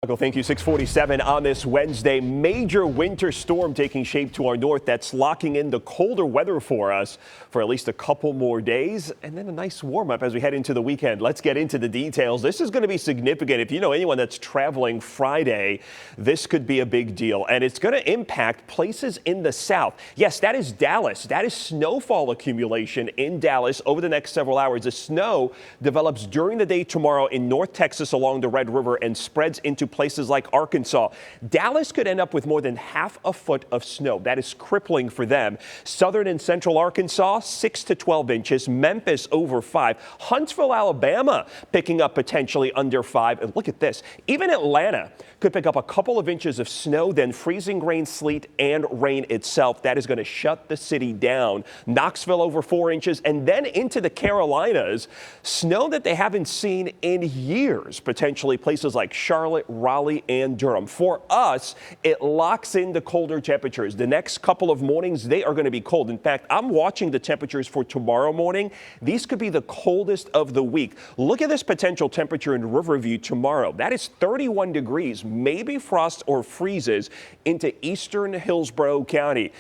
Thank you. 6:47 on this Wednesday. Major winter storm taking shape to our north that's locking in the colder weather for us for at least a couple more days, and then a nice warm up as we head into the weekend. Let's get into the details. This is going to be significant. If you know anyone that's traveling Friday, this could be a big deal, and it's going to impact places in the south. Yes, that is Dallas. That is snowfall accumulation in Dallas over the next several hours. The snow develops during the day tomorrow in North Texas along the Red River and spreads into places like Arkansas. Dallas could end up with more than half a foot of snow. That is crippling for them. Southern and central Arkansas, 6 to 12 inches. Memphis over 5. Huntsville, Alabama, picking up potentially under 5. And look at this. Even Atlanta could pick up a couple of inches of snow, then freezing rain, sleet, and rain itself. That is going to shut the city down. Knoxville over 4 inches, and then into the Carolinas. Snow that they haven't seen in years. Potentially places like Charlotte, Raleigh, and Durham. For us, it locks in the colder temperatures. The next couple of mornings, they are going to be cold. In fact, I'm watching the temperatures for tomorrow morning. These could be the coldest of the week. Look at this potential temperature in Riverview tomorrow. That is 31 degrees, maybe frost or freezes into eastern Hillsborough County.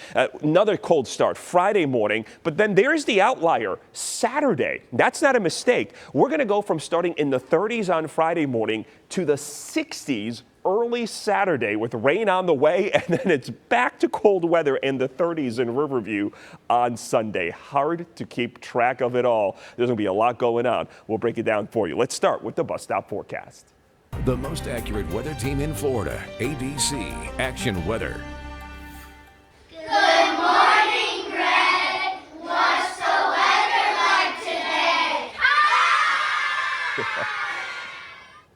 Another cold start Friday morning, but then there's the outlier, Saturday. That's not a mistake. We're going to go from starting in the 30s on Friday morning to the 60s early Saturday with rain on the way, and then it's back to cold weather in the 30s in Riverview on Sunday. Hard to keep track of it all. There's going to be a lot going on. We'll break it down for you. Let's start with the bus stop forecast. The most accurate weather team in Florida, ABC Action Weather. Good morning, Greg. What's the weather like today?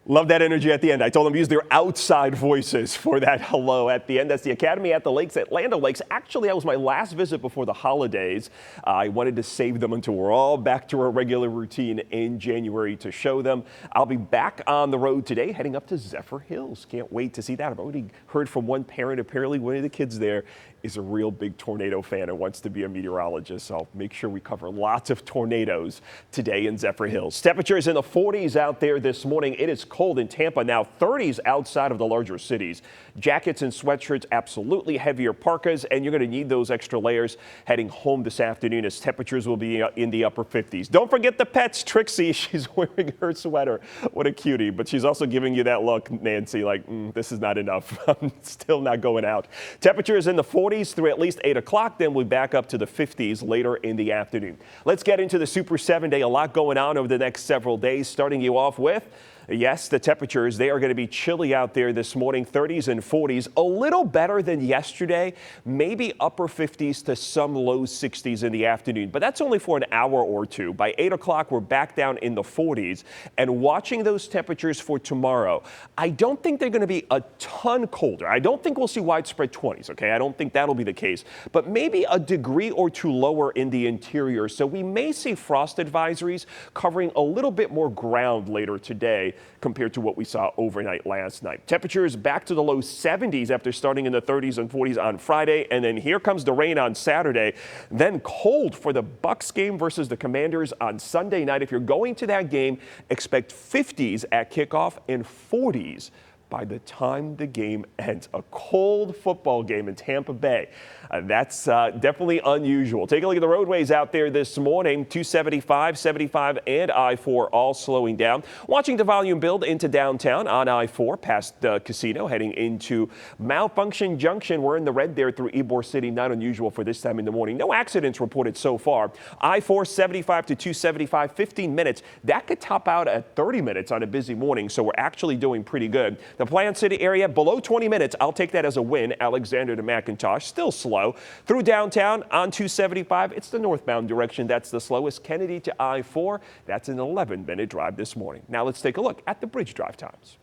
Love that energy at the end. I told them use their outside voices for that hello at the end. That's the Academy at the Lakes at Land O'Lakes. Actually, that was my last visit before the holidays. I wanted to save them until we're all back to our regular routine in January to show them. I'll be back on the road today, heading up to Zephyr Hills. Can't wait to see that. I've already heard from one parent. Apparently, one of the kids there is a real big tornado fan and wants to be a meteorologist. So I'll make sure we cover lots of tornadoes today in Zephyr Hills. Temperatures in the 40s out there this morning. It is cold in Tampa now, 30s outside of the larger cities. Jackets and sweatshirts, absolutely heavier parkas, and you're going to need those extra layers heading home this afternoon as temperatures will be in the upper 50s. Don't forget the pets. Trixie, she's wearing her sweater. What a cutie. But she's also giving you that look, Nancy, like, this is not enough. I'm still not going out. Temperatures in the 40s through at least 8 o'clock, then we'll be back up to the 50s later in the afternoon. Let's get into the Super 7 day. A lot going on over the next several days, starting you off with, yes, the temperatures, they are going to be chilly out there this morning, 30s and 40s, a little better than yesterday, maybe upper 50s to some low 60s in the afternoon, but that's only for an hour or two. By 8 o'clock, we're back down in the 40s, and watching those temperatures for tomorrow, I don't think they're going to be a ton colder. I don't think we'll see widespread 20s, okay? I don't think that'll be the case, but maybe a degree or two lower in the interior, so we may see frost advisories covering a little bit more ground later today compared to what we saw overnight last night. Temperatures back to the low 70s after starting in the 30s and 40s on Friday, and then here comes the rain on Saturday. Then cold for the Bucs game versus the Commanders on Sunday night. If you're going to that game, expect 50s at kickoff and 40s by the time the game ends. A cold football game in Tampa Bay. That's definitely unusual. Take a look at the roadways out there this morning. 275, 75, and I-4 all slowing down. Watching the volume build into downtown on I-4 past the casino, heading into Malfunction Junction. We're in the red there through Ybor City. Not unusual for this time in the morning. No accidents reported so far. I-4 75 to 275, 15 minutes. That could top out at 30 minutes on a busy morning, so we're actually doing pretty good. The Plant City area below 20 minutes. I'll take that as a win. Alexander to McIntosh, still slow. Through downtown on 275, it's the northbound direction that's the slowest. Kennedy to I-4, that's an 11-minute drive this morning. Now let's take a look at the bridge drive times.